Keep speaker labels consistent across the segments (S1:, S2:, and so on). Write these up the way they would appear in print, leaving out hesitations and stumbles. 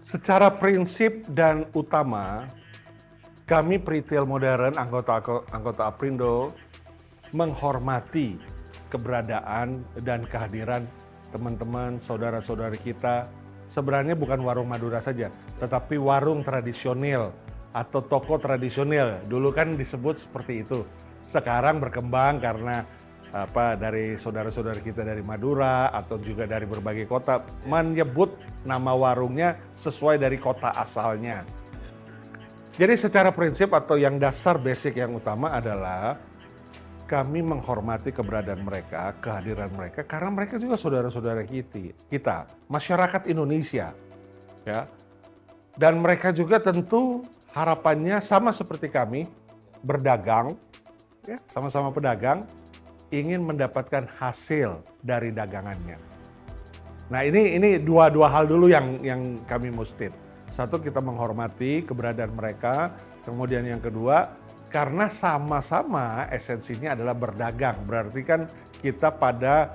S1: Secara prinsip dan utama, kami Peritel Modern, anggota Aprindo, menghormati keberadaan dan kehadiran teman-teman, saudara-saudari kita. Sebenarnya bukan warung Madura saja, tetapi warung tradisional atau toko tradisional. Dulu kan disebut seperti itu. Sekarang berkembang karena dari saudara-saudara kita dari Madura atau juga dari berbagai kota menyebut nama warungnya sesuai dari kota asalnya. Jadi secara prinsip atau yang dasar basic yang utama adalah kami menghormati keberadaan mereka, kehadiran mereka, karena mereka juga saudara-saudara kita, masyarakat Indonesia, ya. Dan mereka juga tentu harapannya sama seperti kami, berdagang, ya, sama-sama pedagang, ingin mendapatkan hasil dari dagangannya. Nah ini dua hal dulu yang kami mesti. Satu, kita menghormati keberadaan mereka, kemudian yang kedua, karena sama-sama esensinya adalah berdagang, berarti kan kita pada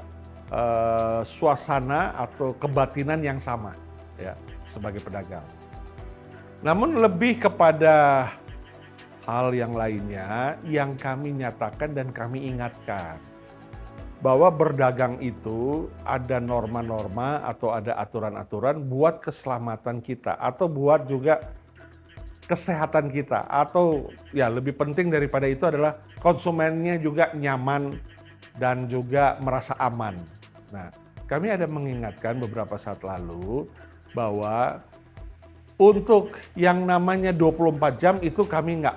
S1: suasana atau kebatinan yang sama, ya, sebagai pedagang. Namun lebih kepada hal yang lainnya yang kami nyatakan dan kami ingatkan bahwa berdagang itu ada norma-norma atau ada aturan-aturan buat keselamatan kita atau buat juga kesehatan kita, atau ya lebih penting daripada itu adalah konsumennya juga nyaman dan juga merasa aman. Nah, kami ada mengingatkan beberapa saat lalu bahwa untuk yang namanya 24 jam itu kami nggak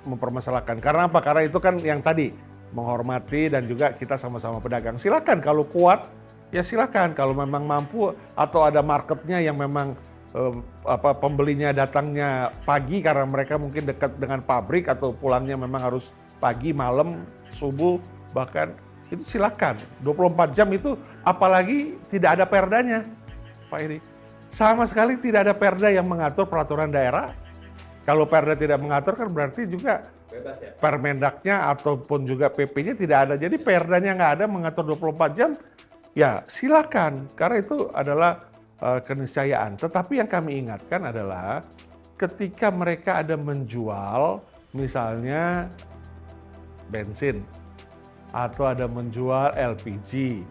S1: mempermasalahkan. Karena apa? Karena itu kan yang tadi, menghormati dan juga kita sama-sama pedagang. Silakan kalau kuat, ya silakan. Kalau memang mampu atau ada marketnya yang memang pembelinya datangnya pagi karena mereka mungkin dekat dengan pabrik atau pulangnya memang harus pagi, malam, subuh, bahkan itu silakan. 24 jam itu apalagi tidak ada perdanya, Pak Edi. Sama sekali tidak ada perda yang mengatur peraturan daerah. Kalau perda tidak mengatur kan berarti juga bebas, ya? Permendaknya ataupun juga PP-nya tidak ada. Jadi perdanya nggak ada mengatur 24 jam, ya silakan. Karena itu adalah keniscayaan. Tetapi yang kami ingatkan adalah ketika mereka ada menjual misalnya bensin atau ada menjual LPG.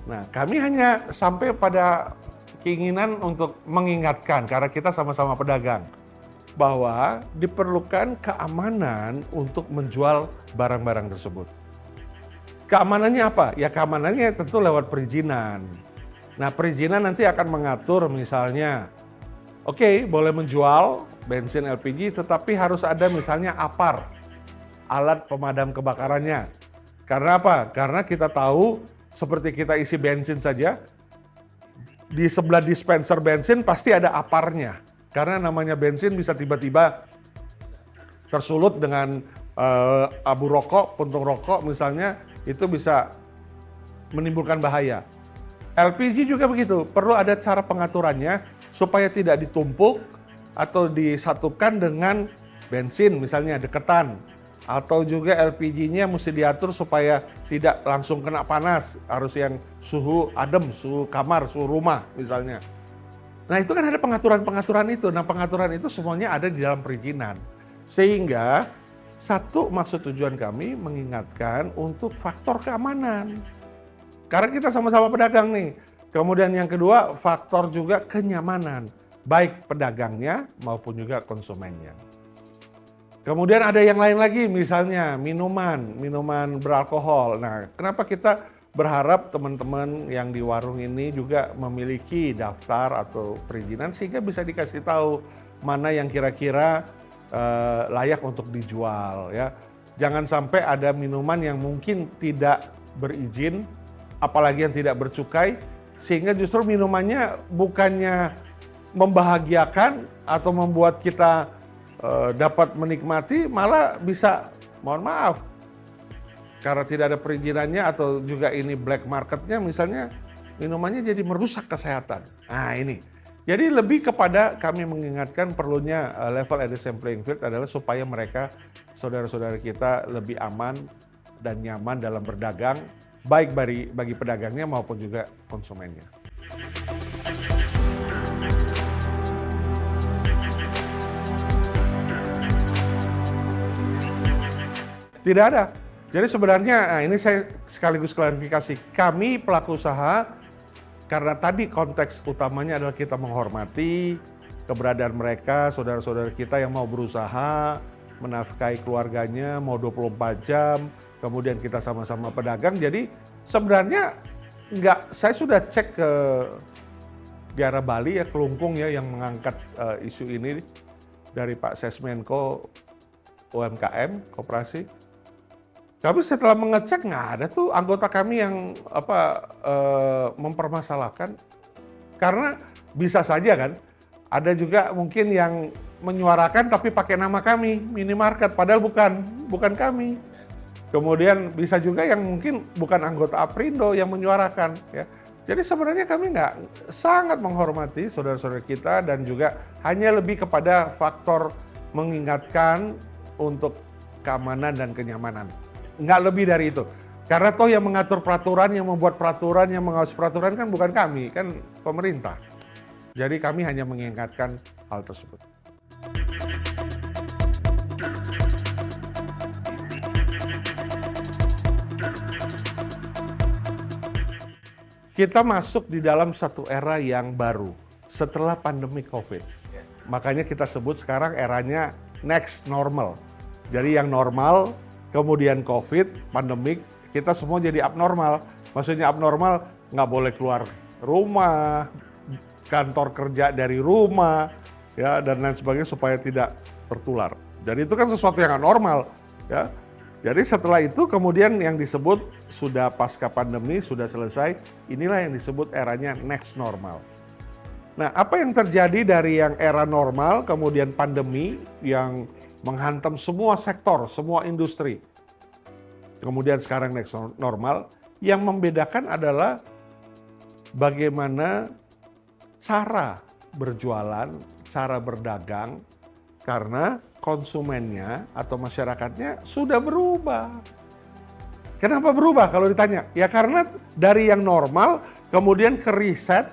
S1: Nah, kami hanya sampai pada keinginan untuk mengingatkan, karena kita sama-sama pedagang, bahwa diperlukan keamanan untuk menjual barang-barang tersebut. Keamanannya apa? Ya keamanannya tentu lewat perizinan. Nah, perizinan nanti akan mengatur misalnya, oke, boleh menjual bensin LPG, tetapi harus ada misalnya APAR, alat pemadam kebakarannya. Karena apa? Karena kita tahu seperti kita isi bensin saja, di sebelah dispenser bensin pasti ada aparnya. Karena namanya bensin bisa tiba-tiba tersulut dengan abu rokok, puntung rokok misalnya, itu bisa menimbulkan bahaya. LPG juga begitu, perlu ada cara pengaturannya supaya tidak ditumpuk atau disatukan dengan bensin misalnya deketan. Atau juga LPG-nya mesti diatur supaya tidak langsung kena panas, harus yang suhu adem, suhu kamar, suhu rumah misalnya. Nah itu kan ada pengaturan-pengaturan itu, nah pengaturan itu semuanya ada di dalam perizinan. Sehingga satu maksud tujuan kami mengingatkan untuk faktor keamanan. Karena kita sama-sama pedagang nih. Kemudian yang kedua faktor juga kenyamanan, baik pedagangnya maupun juga konsumennya. Kemudian ada yang lain lagi, misalnya minuman beralkohol. Nah, kenapa kita berharap teman-teman yang di warung ini juga memiliki daftar atau perizinan sehingga bisa dikasih tahu mana yang kira-kira layak untuk dijual, ya. Jangan sampai ada minuman yang mungkin tidak berizin, apalagi yang tidak bercukai, sehingga justru minumannya bukannya membahagiakan atau membuat kita dapat menikmati, malah bisa, mohon maaf, karena tidak ada perizinannya atau juga ini black marketnya misalnya, minumannya jadi merusak kesehatan. Nah ini, Jadi lebih kepada kami mengingatkan perlunya level level playing field adalah supaya mereka, saudara-saudara kita lebih aman dan nyaman dalam berdagang, baik bagi pedagangnya maupun juga konsumennya. Tidak ada. Jadi sebenarnya, ini saya sekaligus klarifikasi, kami pelaku usaha, karena tadi konteks utamanya adalah kita menghormati keberadaan mereka, saudara-saudara kita yang mau berusaha, menafkahi keluarganya, mau 24 jam, kemudian kita sama-sama pedagang. Jadi sebenarnya saya sudah cek ke daerah Bali ya, Kelungkung ya, yang mengangkat isu ini dari Pak Sesmenko UMKM, Koperasi. Tapi setelah mengecek nggak ada tuh anggota kami yang mempermasalahkan, karena bisa saja kan ada juga mungkin yang menyuarakan tapi pakai nama kami minimarket, padahal bukan kami. Kemudian bisa juga yang mungkin bukan anggota Aprindo yang menyuarakan ya. Jadi sebenarnya kami sangat menghormati saudara-saudara kita dan juga hanya lebih kepada faktor mengingatkan untuk keamanan dan kenyamanan. Nggak lebih dari itu. Karena toh yang mengatur peraturan, yang membuat peraturan, yang mengawasi peraturan kan bukan kami, kan pemerintah. Jadi kami hanya mengingatkan hal tersebut. Kita masuk di dalam satu era yang baru setelah pandemi COVID. Makanya kita sebut sekarang eranya next normal. Jadi yang normal, kemudian COVID, pandemik, kita semua jadi abnormal. Maksudnya abnormal, nggak boleh keluar rumah, kantor kerja dari rumah, ya, dan lain sebagainya supaya tidak tertular. Jadi itu kan sesuatu yang normal, ya. Jadi setelah itu kemudian yang disebut sudah pasca pandemi, sudah selesai, inilah yang disebut eranya next normal. Nah, apa yang terjadi dari yang era normal, kemudian pandemi yang menghantam semua sektor, semua industri. Kemudian sekarang next normal, yang membedakan adalah bagaimana cara berjualan, cara berdagang, karena konsumennya atau masyarakatnya sudah berubah. Kenapa berubah kalau ditanya? Ya karena dari yang normal, kemudian ke riset,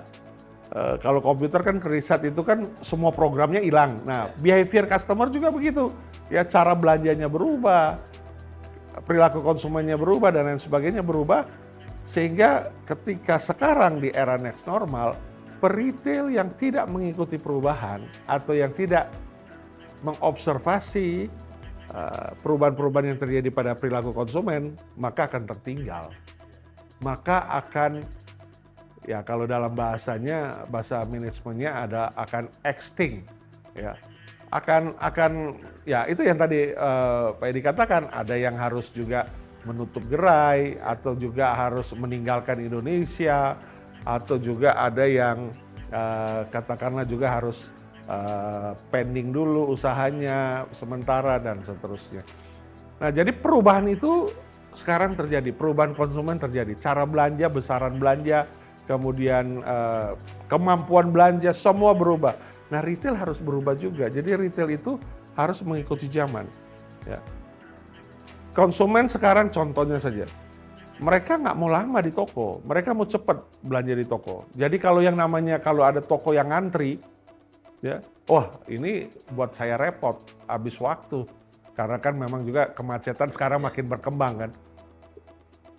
S1: kalau komputer kan ke riset itu kan semua programnya hilang. Nah, behavior customer juga begitu. Ya cara belanjanya berubah, perilaku konsumennya berubah dan lain sebagainya berubah, sehingga ketika sekarang di era next normal, peritel yang tidak mengikuti perubahan atau yang tidak mengobservasi perubahan-perubahan yang terjadi pada perilaku konsumen, maka akan tertinggal. Maka akan, ya kalau dalam bahasanya, bahasa manajemennya akan extinct, ya. Akan ya itu yang tadi Pak Edi katakan, ada yang harus juga menutup gerai atau juga harus meninggalkan Indonesia atau juga ada yang katakanlah juga harus pending dulu usahanya sementara dan seterusnya. Nah, jadi perubahan itu sekarang terjadi, perubahan konsumen terjadi, cara belanja, besaran belanja, kemudian kemampuan belanja semua berubah. Nah, retail harus berubah juga. Jadi retail itu harus mengikuti zaman. Ya. Konsumen sekarang contohnya saja, mereka nggak mau lama di toko, mereka mau cepat belanja di toko. Jadi kalau yang namanya kalau ada toko yang ngantri, ya, wah ini buat saya repot, habis waktu. Karena kan memang juga kemacetan sekarang makin berkembang kan.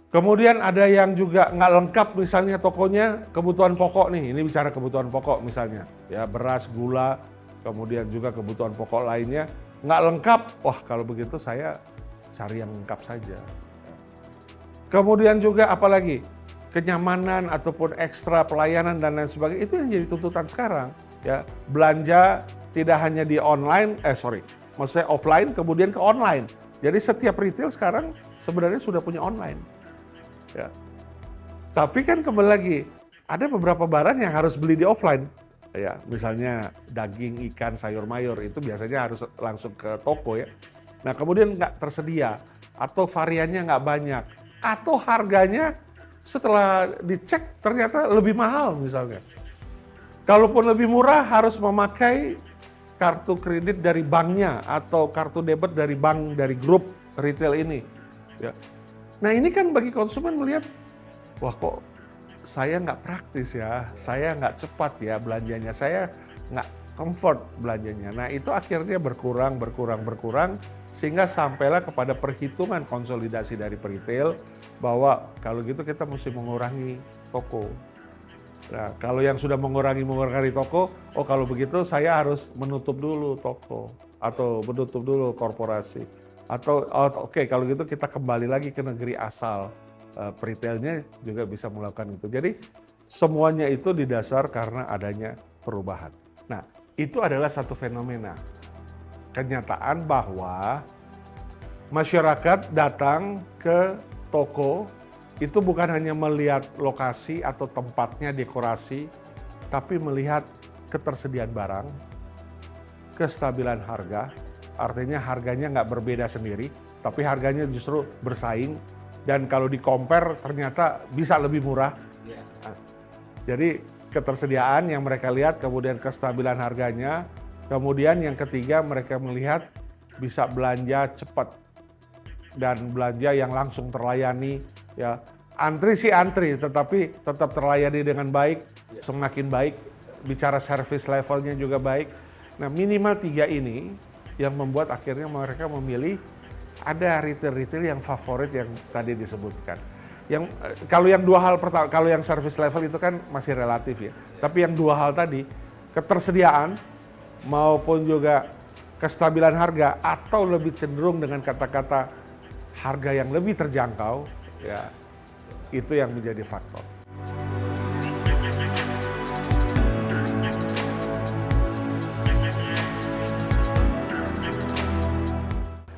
S1: Kemudian ada yang juga nggak lengkap misalnya tokonya, kebutuhan pokok nih, ini bicara kebutuhan pokok misalnya, ya beras, gula, kemudian juga kebutuhan pokok lainnya, nggak lengkap, wah kalau begitu saya cari yang lengkap saja. Kemudian juga apalagi, kenyamanan ataupun ekstra pelayanan dan lain sebagainya, itu yang jadi tuntutan sekarang. Ya, belanja tidak hanya di online, maksudnya offline kemudian ke online. Jadi setiap retail sekarang sebenarnya sudah punya online. Ya. Tapi kan kembali lagi, ada beberapa barang yang harus beli di offline. Ya, misalnya daging, ikan, sayur mayur itu biasanya harus langsung ke toko ya. Nah kemudian nggak tersedia, atau variannya nggak banyak, atau harganya setelah dicek ternyata lebih mahal misalnya. Kalaupun lebih murah harus memakai kartu kredit dari banknya atau kartu debit dari bank dari grup retail ini. Ya. Nah ini kan bagi konsumen melihat, wah kok saya nggak praktis ya, saya nggak cepat ya belanjanya, saya nggak comfort belanjanya. Nah itu akhirnya berkurang sehingga sampailah kepada perhitungan konsolidasi dari retail bahwa kalau gitu kita mesti mengurangi toko. Nah, kalau yang sudah mengurangi toko, oh kalau begitu saya harus menutup dulu toko atau menutup dulu korporasi. Atau oke, kalau gitu kita kembali lagi ke negeri asal. Retailnya juga bisa melakukan itu. Jadi semuanya itu didasar karena adanya perubahan. Nah, itu adalah satu fenomena. Kenyataan bahwa masyarakat datang ke toko itu bukan hanya melihat lokasi atau tempatnya, dekorasi, tapi melihat ketersediaan barang, kestabilan harga, artinya harganya nggak berbeda sendiri, tapi harganya justru bersaing, dan kalau di-compare ternyata bisa lebih murah. Nah, jadi ketersediaan yang mereka lihat, kemudian kestabilan harganya, kemudian yang ketiga mereka melihat bisa belanja cepat dan belanja yang langsung terlayani. Ya, antri sih antri, tetapi tetap terlayani dengan baik, semakin baik. Bicara service levelnya juga baik. Nah minimal 3 ini yang membuat akhirnya mereka memilih ada retail-retail yang favorit yang tadi disebutkan. Yang kalau yang dua hal pertama, kalau yang service level itu kan masih relatif ya. Tapi yang dua hal tadi, ketersediaan maupun juga kestabilan harga atau lebih cenderung dengan kata-kata harga yang lebih terjangkau, ya itu yang menjadi faktor.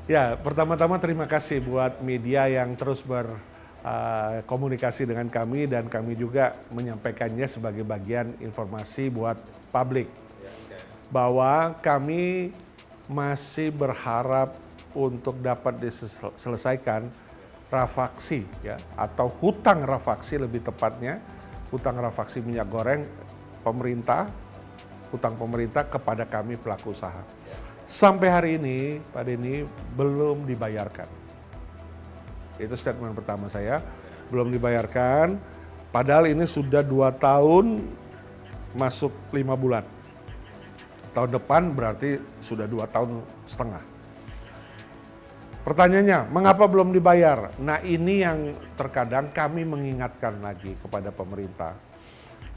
S1: Ya, pertama-tama terima kasih buat media yang terus berkomunikasi dengan kami dan kami juga menyampaikannya sebagai bagian informasi buat publik. Bahwa kami masih berharap untuk dapat diselesaikan rafaksi ya, atau hutang rafaksi lebih tepatnya, hutang rafaksi minyak goreng pemerintah, hutang pemerintah kepada kami pelaku usaha. Sampai hari ini Pak Denny belum dibayarkan. Itu statement pertama saya, belum dibayarkan, padahal ini sudah 2 tahun masuk 5 bulan. Tahun depan berarti sudah 2 tahun setengah. Pertanyaannya, mengapa belum dibayar? Nah ini yang terkadang kami mengingatkan lagi kepada pemerintah.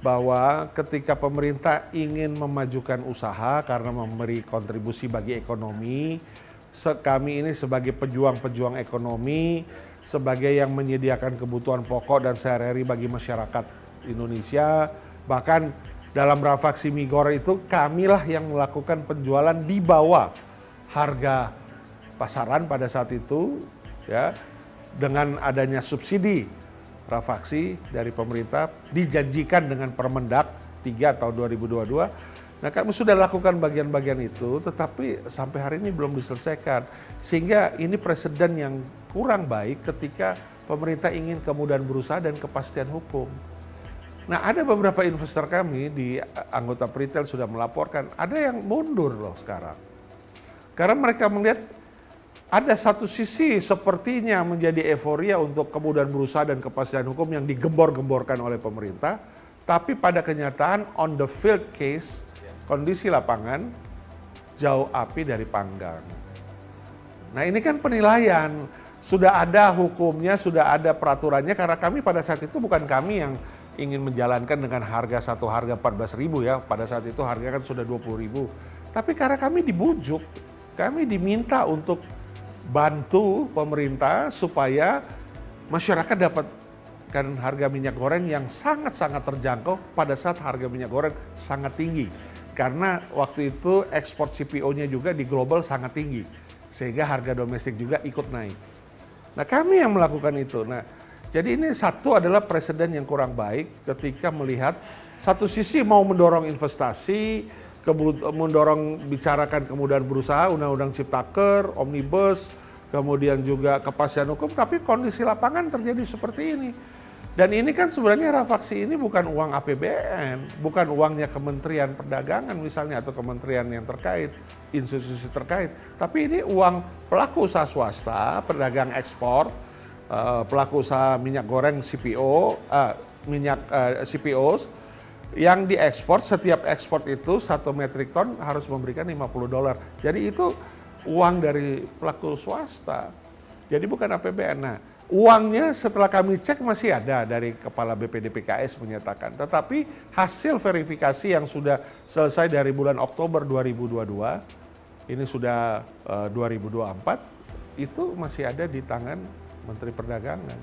S1: Bahwa ketika pemerintah ingin memajukan usaha karena memberi kontribusi bagi ekonomi, kami ini sebagai pejuang-pejuang ekonomi, sebagai yang menyediakan kebutuhan pokok dan sehari-hari bagi masyarakat Indonesia, bahkan dalam rafaksi mie goreng itu kamilah yang melakukan penjualan di bawah harga pasaran pada saat itu, ya, dengan adanya subsidi rafaksi dari pemerintah dijanjikan dengan Permendak 3 tahun 2022. Nah kami sudah lakukan bagian-bagian itu, tetapi sampai hari ini belum diselesaikan. Sehingga ini presiden yang kurang baik ketika pemerintah ingin kemudahan berusaha dan kepastian hukum. Nah ada beberapa investor kami di anggota retail sudah melaporkan, ada yang mundur loh sekarang. Karena mereka melihat ada satu sisi sepertinya menjadi euforia untuk kemudahan berusaha dan kepastian hukum yang digembor-gemborkan oleh pemerintah, tapi pada kenyataan on the field case, kondisi lapangan jauh api dari panggang. Nah ini kan penilaian, sudah ada hukumnya, sudah ada peraturannya, karena kami pada saat itu bukan kami yang ingin menjalankan dengan harga 14.000 ya, pada saat itu harga kan sudah 20.000. Tapi karena kami dibujuk, kami diminta untuk bantu pemerintah supaya masyarakat dapatkan harga minyak goreng yang sangat-sangat terjangkau pada saat harga minyak goreng sangat tinggi. Karena waktu itu ekspor CPO-nya juga di global sangat tinggi, sehingga harga domestik juga ikut naik. Nah kami yang melakukan itu. Nah jadi ini satu adalah presiden yang kurang baik ketika melihat satu sisi mau mendorong investasi, mendorong bicarakan kemudahan berusaha, undang-undang Ciptaker, Omnibus, kemudian juga kepastian hukum, tapi kondisi lapangan terjadi seperti ini. Dan ini kan sebenarnya rafaksi ini bukan uang APBN, bukan uangnya Kementerian Perdagangan misalnya atau kementerian yang terkait, institusi terkait. Tapi ini uang pelaku usaha swasta, pedagang ekspor, pelaku usaha minyak goreng CPO, CPOs yang diekspor. Setiap ekspor itu 1 metrik ton harus memberikan $50. Jadi itu uang dari pelaku swasta. Jadi bukan APBN. Nah, uangnya setelah kami cek masih ada dari Kepala BPDPKS menyatakan. Tetapi hasil verifikasi yang sudah selesai dari bulan Oktober 2022, ini sudah 2024, itu masih ada di tangan Menteri Perdagangan.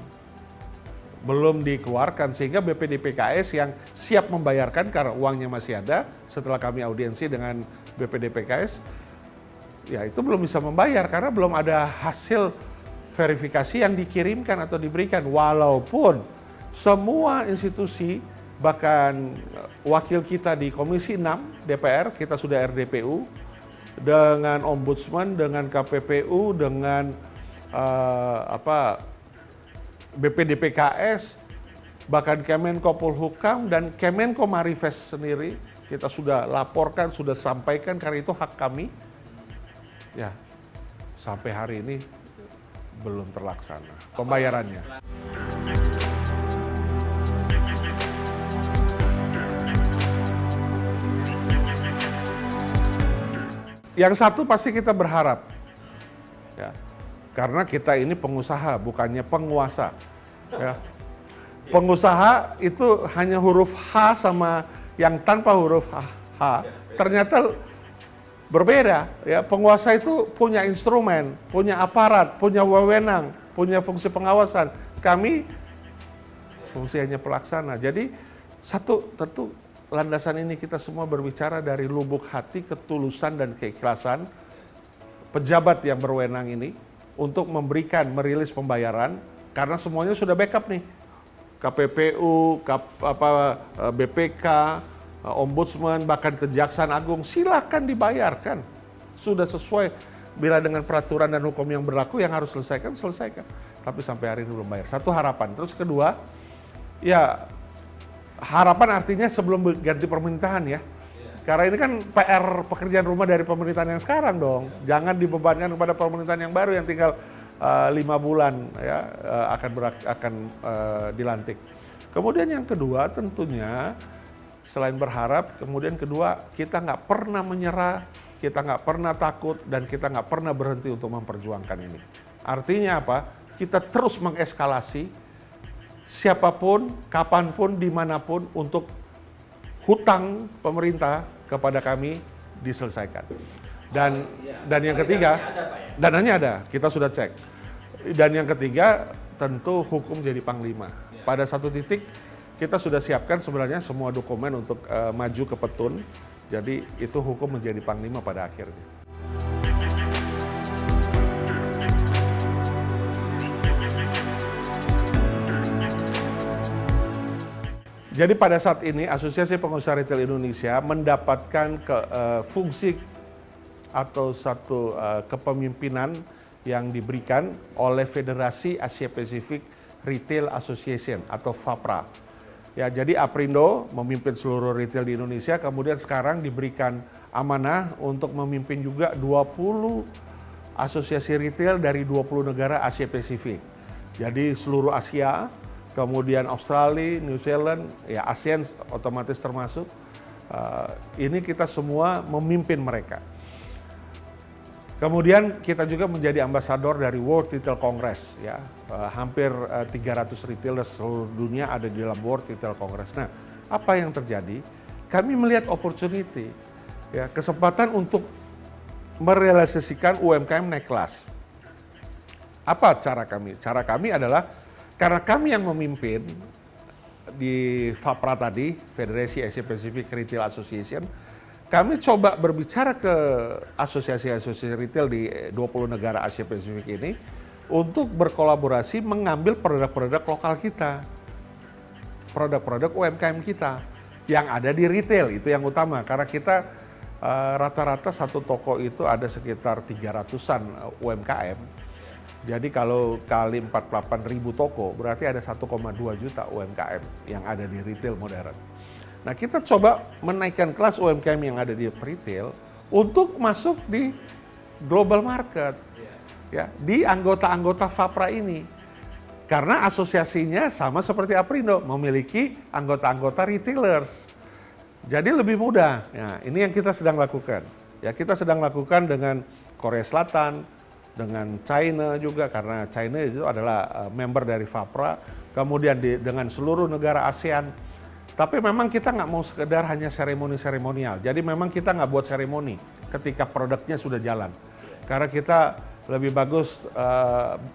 S1: Belum dikeluarkan, sehingga BPDPKS yang siap membayarkan karena uangnya masih ada, setelah kami audiensi dengan BPDPKS, ya itu belum bisa membayar karena belum ada hasil verifikasi yang dikirimkan atau diberikan. Walaupun semua institusi, bahkan wakil kita di Komisi 6 DPR, kita sudah RDPU, dengan Ombudsman, dengan KPPU, dengan BPDPKS, bahkan Kemenko Polhukam dan Kemenko Marifest sendiri, kita sudah laporkan, sudah sampaikan karena itu hak kami. Ya, sampai hari ini belum terlaksana pembayarannya. Yang satu pasti kita berharap, ya, karena kita ini pengusaha bukannya penguasa. Ya. Pengusaha itu hanya huruf H sama yang tanpa huruf H. Ternyata berbeda, ya. Penguasa itu punya instrumen, punya aparat, punya wewenang, punya fungsi pengawasan. Kami fungsi hanya pelaksana. Jadi satu, tentu landasan ini kita semua berbicara dari lubuk hati, ketulusan dan keikhlasan pejabat yang berwenang ini untuk merilis pembayaran karena semuanya sudah backup nih. KPPU, BPK, Ombudsman, bahkan Kejaksaan Agung, silakan dibayarkan. Sudah sesuai bila dengan peraturan dan hukum yang berlaku yang harus selesaikan. Tapi sampai hari ini belum bayar. Satu harapan. Terus kedua, ya harapan artinya sebelum ganti pemerintahan ya. Karena ini kan PR pekerjaan rumah dari pemerintahan yang sekarang dong. Jangan dibebankan kepada pemerintahan yang baru yang tinggal 5 bulan ya akan dilantik. Kemudian yang kedua tentunya selain berharap, kemudian kedua kita nggak pernah menyerah, kita nggak pernah takut, dan kita nggak pernah berhenti untuk memperjuangkan ini. Artinya apa? Kita terus mengeskalasi siapapun, kapanpun, dimanapun untuk hutang pemerintah kepada kami diselesaikan. Dan yang ketiga, dananya ada, kita sudah cek. Dan yang ketiga, tentu hukum jadi panglima. Pada satu titik kita sudah siapkan sebenarnya semua dokumen untuk maju ke petun. Jadi itu hukum menjadi panglima pada akhirnya. Jadi pada saat ini Asosiasi Pengusaha Retail Indonesia mendapatkan fungsi atau satu kepemimpinan yang diberikan oleh Federasi Asia Pacific Retail Association atau FAPRA. Ya, jadi Aprindo memimpin seluruh retail di Indonesia, kemudian sekarang diberikan amanah untuk memimpin juga 20 asosiasi retail dari 20 negara Asia Pasifik. Jadi seluruh Asia, kemudian Australia, New Zealand, ya ASEAN otomatis termasuk. Ini kita semua memimpin mereka. Kemudian kita juga menjadi ambasador dari World Retail Congress, ya. Hampir 300 retailer seluruh dunia ada di dalam World Retail Congress. Nah, apa yang terjadi? Kami melihat opportunity, ya, kesempatan untuk merealisasikan UMKM naik kelas. Apa cara kami? Cara kami adalah karena kami yang memimpin di FAPRA tadi, Federasi Asia Pacific Retail Association, kami coba berbicara ke asosiasi-asosiasi retail di 20 negara Asia Pasifik ini untuk berkolaborasi mengambil produk-produk lokal kita, produk-produk UMKM kita yang ada di retail, itu yang utama. Karena kita rata-rata satu toko itu ada sekitar 300-an UMKM. Jadi kalau kali 48.000 toko, berarti ada 1,2 juta UMKM yang ada di retail modern. Nah, kita coba menaikkan kelas UMKM yang ada di retail untuk masuk di global market, ya, di anggota-anggota FAPRA ini. Karena asosiasinya sama seperti Aprindo, memiliki anggota-anggota retailers. Jadi lebih mudah. Nah, ini yang kita sedang lakukan. Ya, kita sedang lakukan dengan Korea Selatan, dengan China juga, karena China itu adalah member dari FAPRA, kemudian dengan seluruh negara ASEAN. Tapi memang kita nggak mau sekedar hanya seremonial. Jadi memang kita nggak buat seremoni ketika produknya sudah jalan. Karena kita lebih bagus,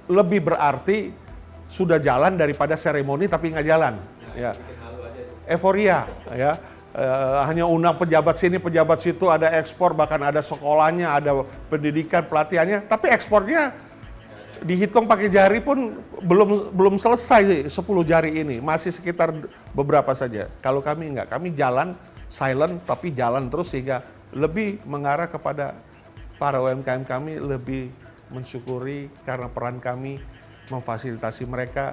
S1: lebih berarti sudah jalan daripada seremoni tapi nggak jalan. Ya. Euforia, ya. Hanya undang pejabat sini, pejabat situ, ada ekspor, bahkan ada sekolahnya, ada pendidikan, pelatihannya, tapi ekspornya dihitung pakai jari pun belum selesai 10 jari ini, masih sekitar beberapa saja. Kalau kami enggak, kami jalan silent tapi jalan terus sehingga lebih mengarah kepada para UMKM kami lebih mensyukuri karena peran kami memfasilitasi mereka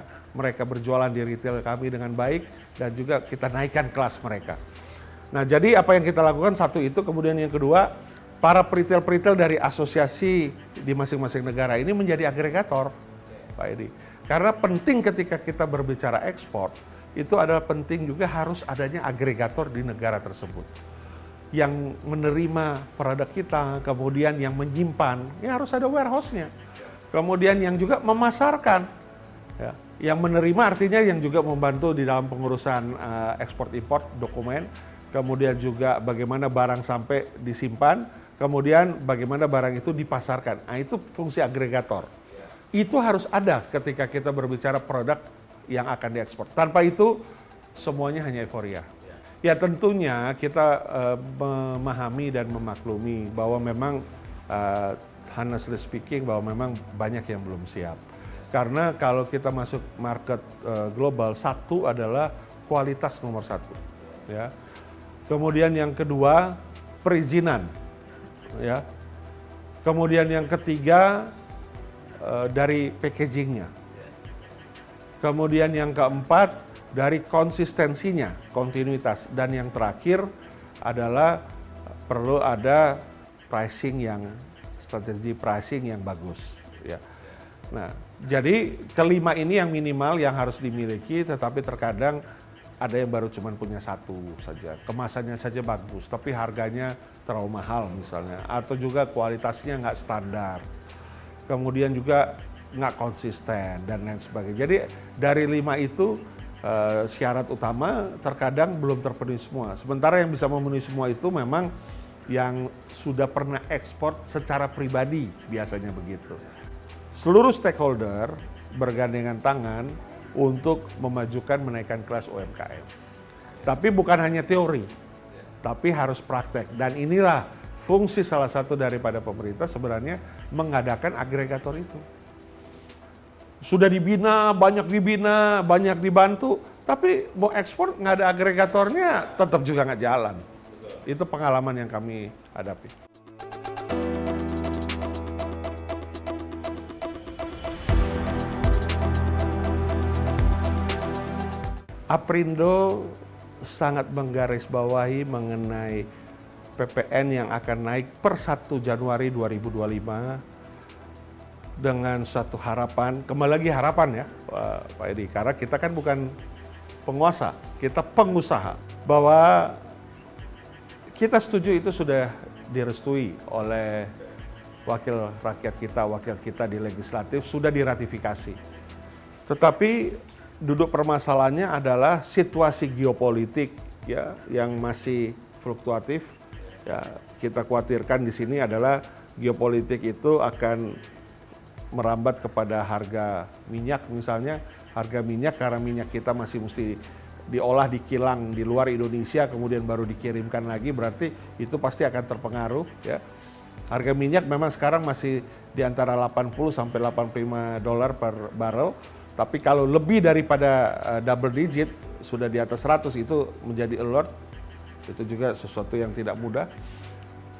S1: berjualan di retail kami dengan baik dan juga kita naikkan kelas mereka. Nah, jadi apa yang kita lakukan satu itu, kemudian yang kedua, para peritel-peritel dari asosiasi di masing-masing negara ini menjadi agregator, Pak Edi. Karena penting ketika kita berbicara ekspor, itu adalah penting juga harus adanya agregator di negara tersebut. Yang menerima produk kita, kemudian yang menyimpan, ya harus ada warehouse-nya. Kemudian yang juga memasarkan, ya. Yang menerima artinya yang juga membantu di dalam pengurusan ekspor-import dokumen, kemudian juga bagaimana barang sampai disimpan, kemudian bagaimana barang itu dipasarkan. Nah, itu fungsi agregator. Itu harus ada ketika kita berbicara produk yang akan diekspor. Tanpa itu, semuanya hanya euforia. Ya, tentunya kita memahami dan memaklumi bahwa memang, honestly speaking, bahwa memang banyak yang belum siap. Karena kalau kita masuk market global, satu adalah kualitas nomor satu. Ya. Kemudian yang kedua, perizinan, ya. Kemudian yang ketiga, dari packagingnya. Kemudian yang keempat, dari konsistensinya, kontinuitas. Dan yang terakhir adalah perlu ada strategi pricing yang bagus, ya. Nah, jadi kelima ini yang minimal yang harus dimiliki, tetapi terkadang ada yang baru cuma punya satu saja, kemasannya saja bagus, tapi harganya terlalu mahal misalnya, atau juga kualitasnya nggak standar, kemudian juga nggak konsisten, dan lain sebagainya. Jadi dari 5 itu syarat utama terkadang belum terpenuhi semua. Sementara yang bisa memenuhi semua itu memang yang sudah pernah ekspor secara pribadi, biasanya begitu. Seluruh stakeholder bergandengan tangan untuk memajukan menaikkan kelas UMKM. Tapi bukan hanya teori, tapi harus praktek. Dan inilah fungsi salah satu daripada pemerintah sebenarnya mengadakan agregator itu. Sudah dibina, banyak dibantu, tapi mau ekspor nggak ada agregatornya tetap juga nggak jalan. Itu pengalaman yang kami hadapi. Aprindo sangat menggarisbawahi mengenai PPN yang akan naik per 1 Januari 2025 dengan satu harapan, kembali lagi harapan ya Pak Edi, karena kita kan bukan penguasa, kita pengusaha, bahwa kita setuju itu sudah direstui oleh wakil rakyat kita, wakil kita di legislatif, sudah diratifikasi. Tetapi duduk permasalahannya adalah situasi geopolitik ya yang masih fluktuatif. Ya, kita khawatirkan di sini adalah geopolitik itu akan merambat kepada harga minyak misalnya, harga minyak karena minyak kita masih mesti diolah di kilang di luar Indonesia kemudian baru dikirimkan lagi, berarti itu pasti akan terpengaruh ya. Harga minyak memang sekarang masih di antara 80 sampai 85 dolar per barrel. Tapi kalau lebih daripada double digit, sudah di atas 100, itu menjadi alert. Itu juga sesuatu yang tidak mudah.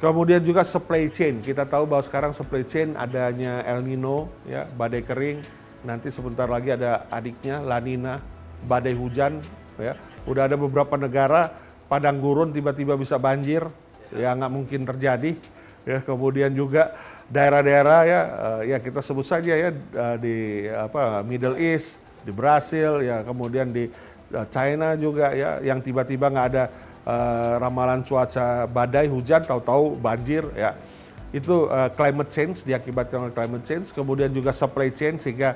S1: Kemudian juga supply chain, kita tahu bahwa sekarang supply chain adanya El Nino, ya, badai kering, nanti sebentar lagi ada adiknya La Nina, badai hujan, ya. Udah ada beberapa negara padang gurun tiba-tiba bisa banjir, ya nggak mungkin terjadi. Ya, kemudian juga daerah-daerah ya kita sebut saja ya di Middle East, di Brasil, ya kemudian di China juga ya yang tiba-tiba nggak ada ramalan cuaca badai hujan tahu-tahu banjir ya. Itu climate change, diakibatkan oleh climate change, kemudian juga supply chain sehingga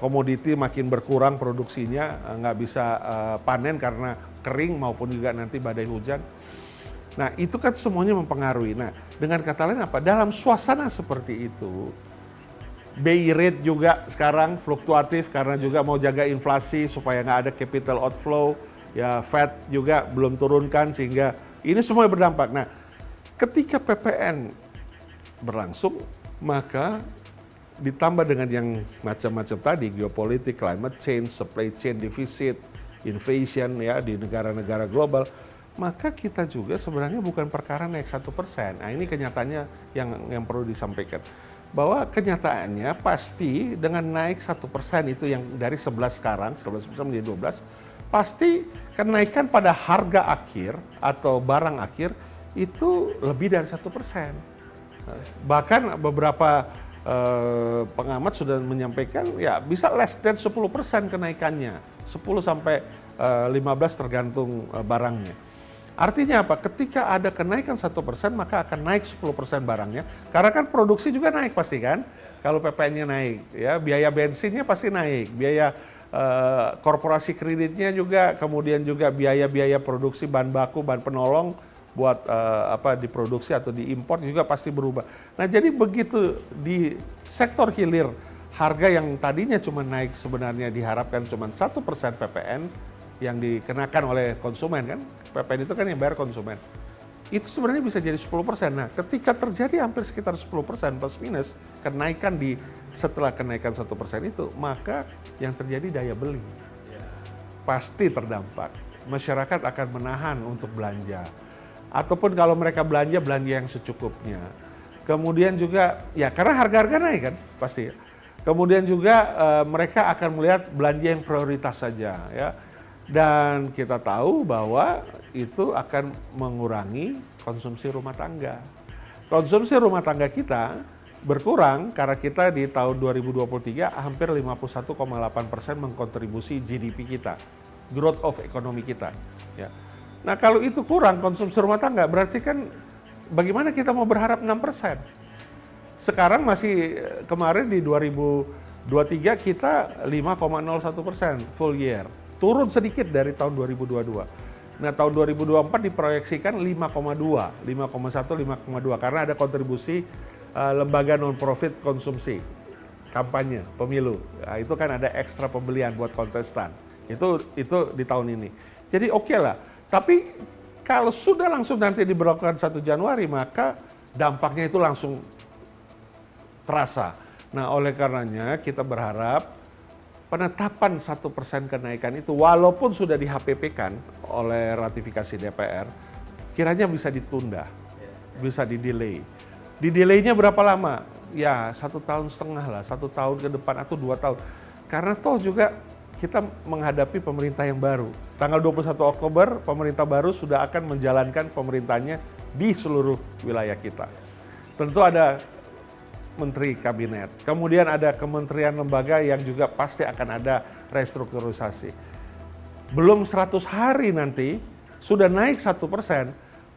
S1: komoditi makin berkurang produksinya, nggak bisa panen karena kering maupun juga nanti badai hujan. Nah itu kan semuanya mempengaruhi. Nah dengan kata lain apa? Dalam suasana seperti itu, BI rate juga sekarang fluktuatif karena juga mau jaga inflasi supaya nggak ada capital outflow. Ya Fed juga belum turunkan sehingga ini semua berdampak. Nah ketika PPN berlangsung maka ditambah dengan yang macam-macam tadi, geopolitik, climate change, supply chain deficit, inflation ya di negara-negara global, maka kita juga sebenarnya bukan perkara naik 1%. Nah ini kenyataannya yang perlu disampaikan. Bahwa kenyataannya pasti dengan naik 1% itu yang dari 11 sekarang, 11% menjadi 12, pasti kenaikan pada harga akhir atau barang akhir itu lebih dari 1%. Bahkan beberapa pengamat sudah menyampaikan ya bisa less than 10% kenaikannya, 10 sampai 15 tergantung barangnya. Artinya apa? Ketika ada kenaikan 1% maka akan naik 10% barangnya, karena kan produksi juga naik pasti kan, kalau PPN-nya naik, ya biaya bensinnya pasti naik, biaya korporasi kreditnya juga, kemudian juga biaya-biaya produksi bahan baku, bahan penolong buat diproduksi atau diimpor juga pasti berubah. Nah jadi begitu di sektor hilir harga yang tadinya cuma naik sebenarnya diharapkan cuma 1% PPN yang dikenakan oleh konsumen kan, PPN itu kan yang bayar konsumen. Itu sebenarnya bisa jadi 10%. Nah, ketika terjadi hampir sekitar 10% plus minus kenaikan setelah kenaikan 1% itu, maka yang terjadi daya beli pasti terdampak. Masyarakat akan menahan untuk belanja. Ataupun kalau mereka belanja yang secukupnya. Kemudian juga ya karena harga-harga naik kan pasti. Kemudian juga mereka akan melihat belanja yang prioritas saja ya. Dan kita tahu bahwa itu akan mengurangi konsumsi rumah tangga. Konsumsi rumah tangga kita berkurang karena kita di tahun 2023 hampir 51,8% mengkontribusi GDP kita, growth of ekonomi kita. Ya. Nah kalau itu kurang konsumsi rumah tangga berarti kan bagaimana kita mau berharap 6%? Sekarang masih kemarin di 2023 kita 5,01% full year. Turun sedikit dari tahun 2022. Nah tahun 2024 diproyeksikan 5,1, 5,2 karena ada kontribusi lembaga non-profit konsumsi, kampanye, pemilu. Nah, itu kan ada ekstra pembelian buat kontestan. Itu di tahun ini. Jadi oke lah. Tapi kalau sudah langsung nanti diberlakukan 1 Januari maka dampaknya itu langsung terasa. Nah oleh karenanya kita berharap penetapan 1% kenaikan itu walaupun sudah di HPP-kan oleh ratifikasi DPR, kiranya bisa ditunda, bisa di-delay. Di-delay-nya berapa lama? Ya 1,5 tahun lah, 1 tahun ke depan atau 2 tahun. Karena toh juga kita menghadapi pemerintah yang baru. Tanggal 21 Oktober pemerintah baru sudah akan menjalankan pemerintahnya di seluruh wilayah kita. Tentu ada menteri kabinet. Kemudian ada kementerian lembaga yang juga pasti akan ada restrukturisasi. Belum 100 hari nanti sudah naik 1%,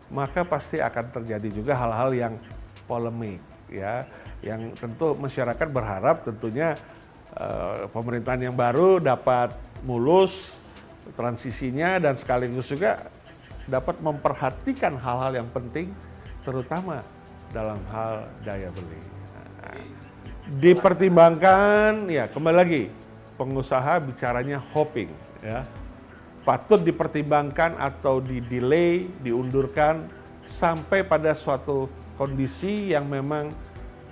S1: maka pasti akan terjadi juga hal-hal yang polemik ya, yang tentu masyarakat berharap tentunya pemerintahan yang baru dapat mulus transisinya dan sekaligus juga dapat memperhatikan hal-hal yang penting terutama dalam hal daya beli. Dipertimbangkan ya kembali lagi pengusaha bicaranya hopping ya, patut dipertimbangkan atau di-delay, diundurkan sampai pada suatu kondisi yang memang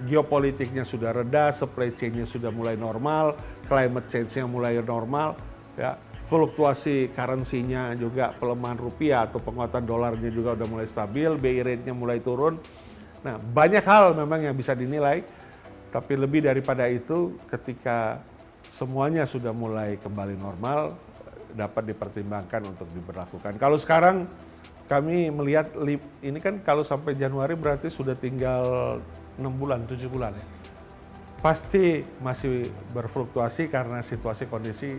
S1: geopolitiknya sudah reda, supply chain-nya sudah mulai normal, climate change-nya mulai normal ya, fluktuasi currency-nya juga, pelemahan rupiah atau penguatan dolarnya juga udah mulai stabil, BI rate-nya mulai turun. Nah, banyak hal memang yang bisa dinilai, tapi lebih daripada itu ketika semuanya sudah mulai kembali normal, dapat dipertimbangkan untuk diberlakukan. Kalau sekarang kami melihat ini kan kalau sampai Januari berarti sudah tinggal 6 bulan, 7 bulan. Pasti masih berfluktuasi karena situasi kondisi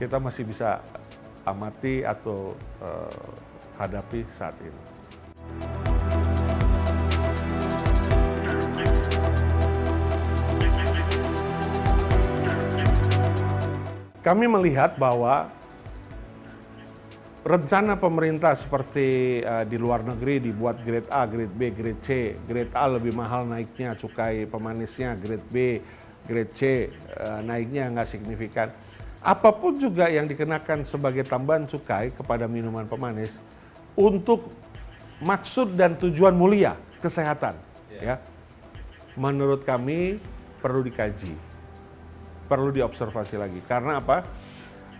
S1: kita masih bisa amati atau hadapi saat ini. Kami melihat bahwa rencana pemerintah seperti di luar negeri dibuat grade A, grade B, grade C. Grade A lebih mahal naiknya cukai pemanisnya, grade B, grade C naiknya nggak signifikan. Apapun juga yang dikenakan sebagai tambahan cukai kepada minuman pemanis untuk maksud dan tujuan mulia, kesehatan. Ya. Menurut kami perlu dikaji, perlu diobservasi lagi. Karena apa?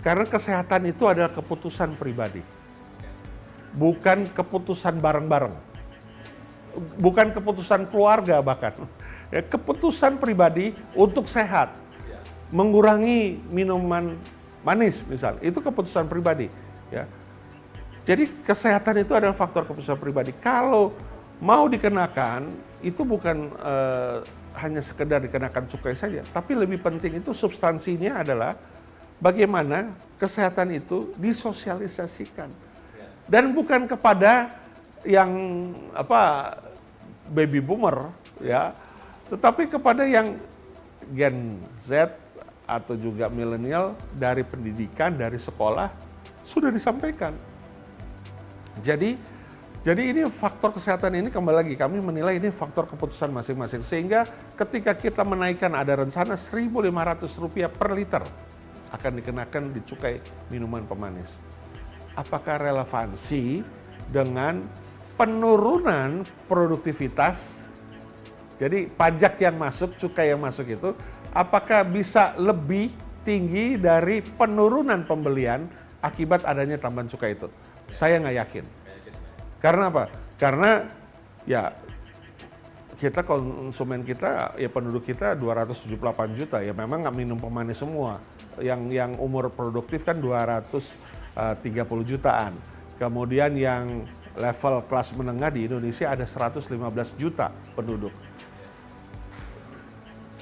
S1: Karena kesehatan itu adalah keputusan pribadi, bukan keputusan bareng-bareng, bukan keputusan keluarga bahkan. Ya, keputusan pribadi untuk sehat, mengurangi minuman manis misalnya, itu keputusan pribadi. Ya. Jadi kesehatan itu adalah faktor keputusan pribadi. Kalau mau dikenakan, itu bukan hanya sekedar dikenakan cukai saja, tapi lebih penting itu substansinya adalah bagaimana kesehatan itu disosialisasikan, dan bukan kepada yang baby boomer ya, tetapi kepada yang Gen Z atau juga milenial. Dari pendidikan, dari sekolah sudah disampaikan. Jadi ini faktor kesehatan ini kembali lagi kami menilai ini faktor keputusan masing-masing, sehingga ketika kita menaikkan ada rencana Rp1.500 per liter akan dikenakan di cukai minuman pemanis. Apakah relevansi dengan penurunan produktivitas? Jadi pajak yang masuk, cukai yang masuk itu apakah bisa lebih tinggi dari penurunan pembelian akibat adanya tambahan cukai itu? Saya nggak yakin. Karena apa? Karena ya kita konsumen kita, ya penduduk kita 278 juta, ya memang nggak minum pemanis semua. Yang umur produktif kan 230 jutaan. Kemudian yang level kelas menengah di Indonesia ada 115 juta penduduk.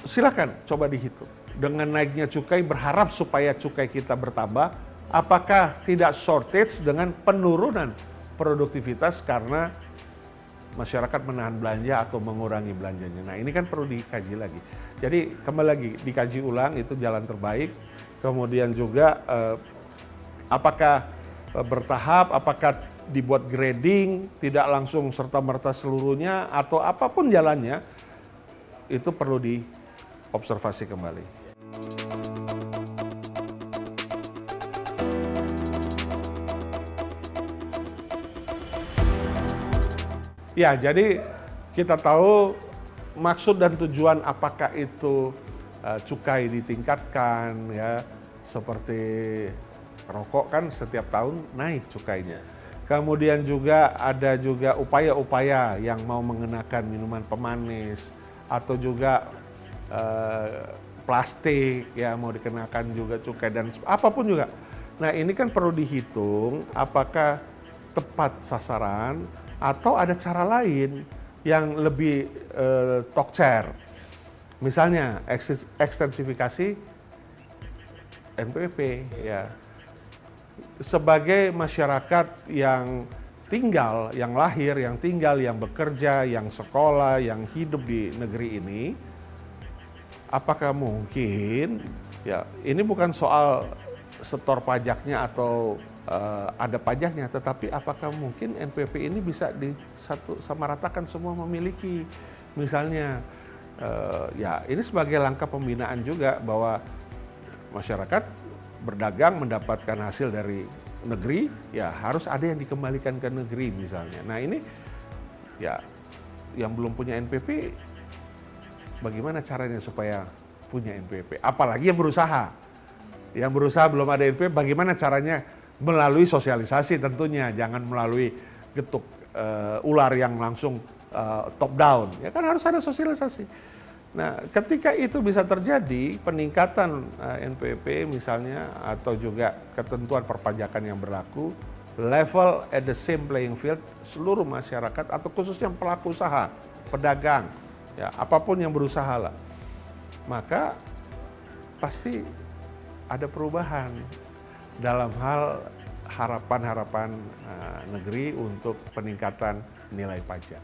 S1: Silakan coba dihitung. Dengan naiknya cukai berharap supaya cukai kita bertambah, apakah tidak shortage dengan penurunan produktivitas karena masyarakat menahan belanja atau mengurangi belanjanya. Nah, ini kan perlu dikaji lagi. Jadi kembali lagi dikaji ulang, itu jalan terbaik. Kemudian juga apakah bertahap, apakah dibuat grading, tidak langsung serta-merta seluruhnya, atau apapun jalannya, itu perlu diobservasi kembali. Ya, jadi kita tahu maksud dan tujuan apakah itu cukai ditingkatkan ya, seperti rokok kan setiap tahun naik cukainya. Kemudian juga ada juga upaya-upaya yang mau mengenakan minuman pemanis atau juga plastik ya mau dikenakan juga cukai dan apapun juga. Nah, ini kan perlu dihitung apakah tepat sasaran atau ada cara lain yang lebih tokcer. Misalnya ekstensifikasi NPWP ya. Sebagai masyarakat yang tinggal, yang lahir, yang tinggal, yang bekerja, yang sekolah, yang hidup di negeri ini, apakah mungkin ya ini bukan soal setor pajaknya atau ada pajaknya, tetapi apakah mungkin NPWP ini bisa disamaratakan semua memiliki, misalnya ya ini sebagai langkah pembinaan juga bahwa masyarakat berdagang mendapatkan hasil dari negeri, ya harus ada yang dikembalikan ke negeri misalnya. Nah ini ya yang belum punya NPWP, bagaimana caranya supaya punya NPWP? Apalagi yang berusaha. Yang berusaha belum ada NPWP, bagaimana caranya? Melalui sosialisasi tentunya, jangan melalui getuk ular yang langsung top down. Ya kan harus ada sosialisasi. Nah, ketika itu bisa terjadi, peningkatan NPWP misalnya, atau juga ketentuan perpajakan yang berlaku, level at the same playing field seluruh masyarakat, atau khususnya pelaku usaha, pedagang, ya apapun yang berusaha lah, maka pasti ada perubahan dalam hal harapan-harapan negeri untuk peningkatan nilai pajak.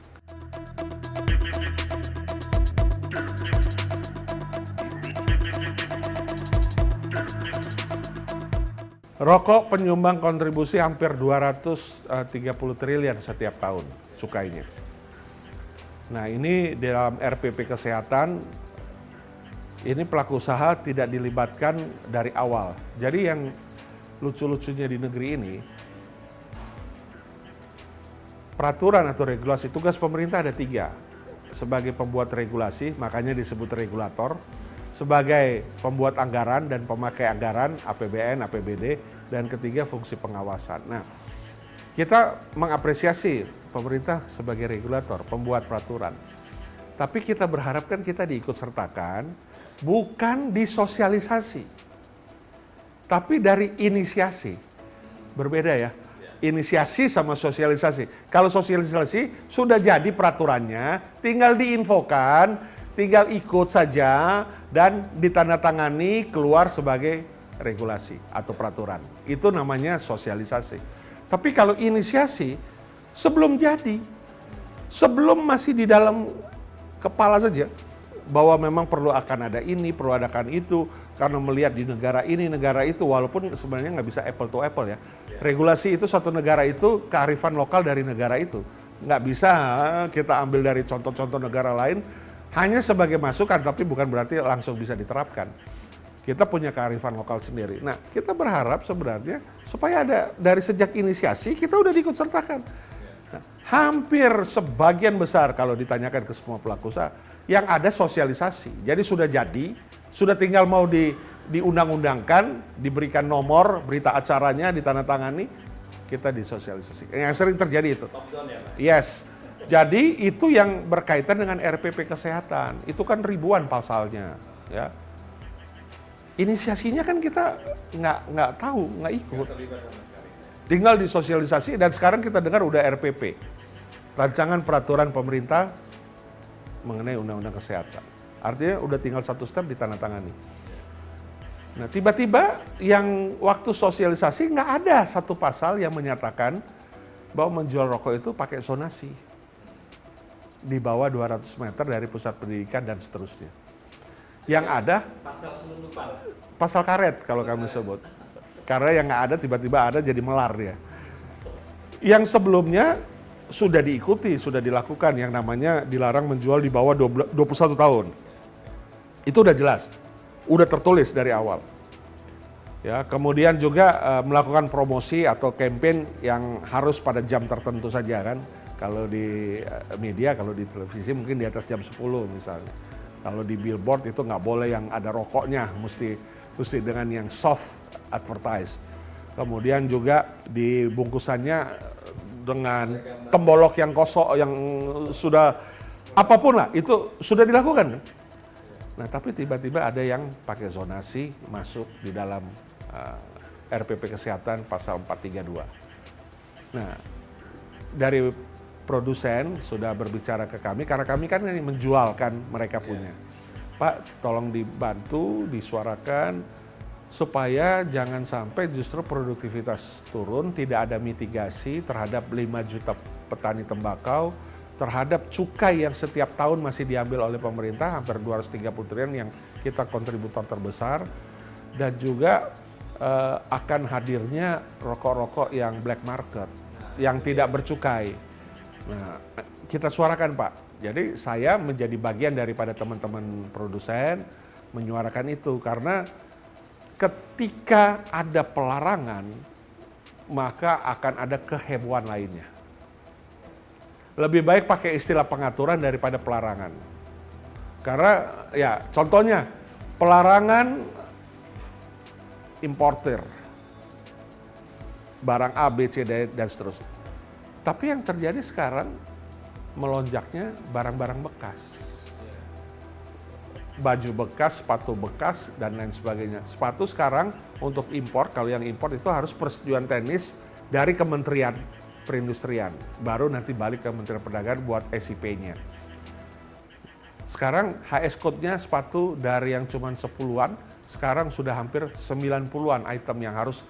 S1: Rokok penyumbang kontribusi hampir 230 triliun setiap tahun cukainya. Nah, ini dalam RPP Kesehatan, ini pelaku usaha tidak dilibatkan dari awal. Jadi yang lucu-lucunya di negeri ini, peraturan atau regulasi, tugas pemerintah ada 3. Sebagai pembuat regulasi, makanya disebut regulator. Sebagai pembuat anggaran dan pemakai anggaran, APBN, APBD, dan ketiga fungsi pengawasan. Nah, kita mengapresiasi pemerintah sebagai regulator, pembuat peraturan. Tapi kita berharap kan kita diikut sertakan, bukan disosialisasi, tapi dari inisiasi. Berbeda ya, inisiasi sama sosialisasi. Kalau sosialisasi sudah jadi peraturannya, tinggal diinfokan, tinggal ikut saja dan ditandatangani keluar sebagai regulasi atau peraturan. Itu namanya sosialisasi. Tapi kalau inisiasi, sebelum jadi, sebelum masih di dalam kepala saja, bahwa memang perlu akan ada ini, perlu akan itu, karena melihat di negara ini, negara itu, walaupun sebenarnya nggak bisa apple to apple ya. Regulasi itu suatu negara itu kearifan lokal dari negara itu. Nggak bisa kita ambil dari contoh-contoh negara lain, hanya sebagai masukan, tapi bukan berarti langsung bisa diterapkan. Kita punya kearifan lokal sendiri. Nah, kita berharap sebenarnya supaya ada dari sejak inisiasi kita udah diikut sertakan. Nah, hampir sebagian besar kalau ditanyakan ke semua pelaku usaha, yang ada sosialisasi. Jadi sudah tinggal mau diundang-undangkan, diberikan nomor, berita acaranya, ditandatangani, kita disosialisasi. Yang sering terjadi itu.
S2: Top down ya, Pak?
S1: Yes. Jadi itu yang berkaitan dengan RPP Kesehatan. Itu kan ribuan pasalnya, ya. Inisiasinya kan kita nggak tahu, nggak ikut. Tinggal disosialisasi, dan sekarang kita dengar udah RPP, rancangan peraturan pemerintah mengenai undang-undang kesehatan. Artinya udah tinggal satu step ditandatangani. Nah, tiba-tiba yang waktu sosialisasi nggak ada satu pasal yang menyatakan bahwa menjual rokok itu pakai zonasi di bawah 200 meter dari pusat pendidikan dan seterusnya. Yang ada
S2: Pasal selundupan.
S1: pasal karet kalau kami sebut. Karena yang nggak ada tiba-tiba ada, jadi melar dia. Yang sebelumnya sudah diikuti, sudah dilakukan yang namanya dilarang menjual di bawah 21 tahun. Itu udah jelas, udah tertulis dari awal. Ya, kemudian juga melakukan promosi atau campaign yang harus pada jam tertentu saja kan. Kalau di media, kalau di televisi mungkin di atas jam 10 misalnya. Kalau di billboard itu nggak boleh yang ada rokoknya, mesti dengan yang soft advertise. Kemudian juga di bungkusannya dengan tembolok yang kosong, yang sudah apapun lah, itu sudah dilakukan. Nah, tapi tiba-tiba ada yang pakai zonasi masuk di dalam RPP Kesehatan pasal 432. Nah, dari produsen sudah berbicara ke kami, karena kami kan menjualkan mereka punya. Pak, tolong dibantu, disuarakan, supaya jangan sampai justru produktivitas turun, tidak ada mitigasi terhadap 5 juta petani tembakau, terhadap cukai yang setiap tahun masih diambil oleh pemerintah, hampir 230 triliun yang kita kontributor terbesar, dan juga akan hadirnya rokok-rokok yang black market, yang tidak bercukai. Nah, kita suarakan Pak. Jadi saya menjadi bagian daripada teman-teman produsen menyuarakan itu, karena ketika ada pelarangan maka akan ada kehebohan lainnya. Lebih baik pakai istilah pengaturan daripada pelarangan. Karena ya contohnya pelarangan importer. Barang A, B, C, D, dan seterusnya. Tapi yang terjadi sekarang melonjaknya barang-barang bekas. Baju bekas, sepatu bekas, dan lain sebagainya. Sepatu sekarang untuk impor, kalau yang impor itu harus persetujuan teknis dari Kementerian Perindustrian. Baru nanti balik ke Kementerian Perdagangan buat SIP-nya. Sekarang HS code-nya sepatu dari yang cuma 10-an, sekarang sudah hampir 90-an item yang harus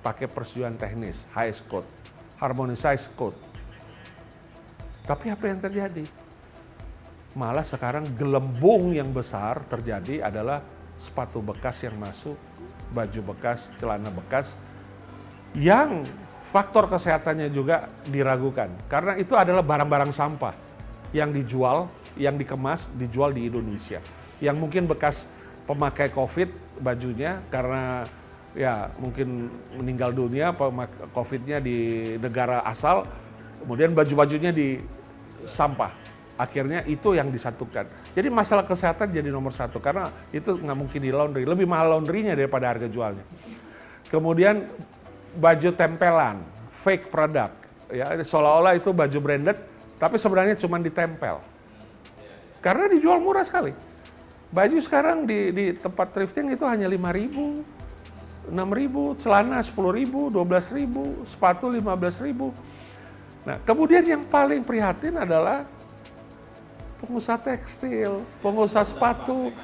S1: pakai persetujuan teknis, HS code, harmonized code. Tapi apa yang terjadi? Malah sekarang gelembung yang besar terjadi adalah sepatu bekas yang masuk, baju bekas, celana bekas, yang faktor kesehatannya juga diragukan. Karena itu adalah barang-barang sampah yang dijual, yang dikemas, dijual di Indonesia. Yang mungkin bekas pemakai COVID bajunya karena ya mungkin meninggal dunia COVID-nya di negara asal, kemudian baju-bajunya di sampah. Akhirnya itu yang disatukan. Jadi masalah kesehatan jadi nomor satu karena itu nggak mungkin di laundry, lebih mahal laundrynya daripada harga jualnya. Kemudian baju tempelan, fake product, ya seolah-olah itu baju branded, tapi sebenarnya cuma ditempel. Karena dijual murah sekali. Baju sekarang di tempat thrifting itu hanya 5.000. 6.000, celana 10.000, 12.000, sepatu 15.000. Nah, kemudian yang paling prihatin adalah pengusaha tekstil, pengusaha sepatu,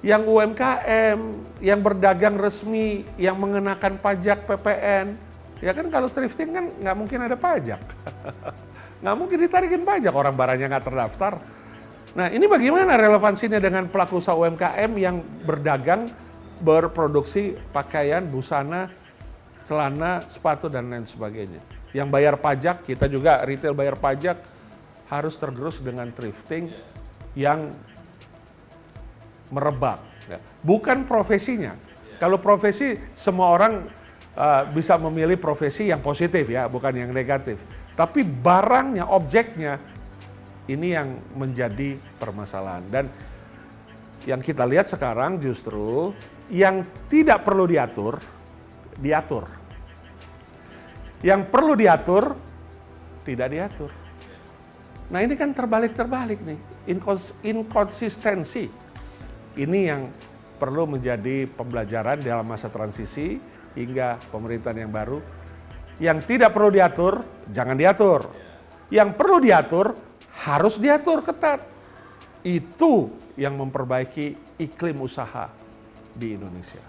S1: yang UMKM, yang berdagang resmi, yang mengenakan pajak PPN. Ya kan kalau thrifting kan nggak mungkin ada pajak. Nggak mungkin ditarikin pajak, orang barangnya nggak terdaftar. Nah, ini bagaimana relevansinya dengan pelaku usaha UMKM yang berdagang, berproduksi pakaian, busana, celana, sepatu, dan lain sebagainya. Yang bayar pajak, kita juga retail bayar pajak, harus tergerus dengan thrifting yang merebak. Bukan profesinya. Kalau profesi, semua orang bisa memilih profesi yang positif ya, bukan yang negatif. Tapi barangnya, objeknya, ini yang menjadi permasalahan. Dan yang kita lihat sekarang justru yang tidak perlu diatur, diatur. Yang perlu diatur, tidak diatur. Nah ini kan terbalik-terbalik nih, inkonsistensi. Ini yang perlu menjadi pembelajaran dalam masa transisi hingga pemerintahan yang baru. Yang tidak perlu diatur, jangan diatur. Yang perlu diatur, harus diatur ketat. Itu yang memperbaiki iklim usaha di Indonesia.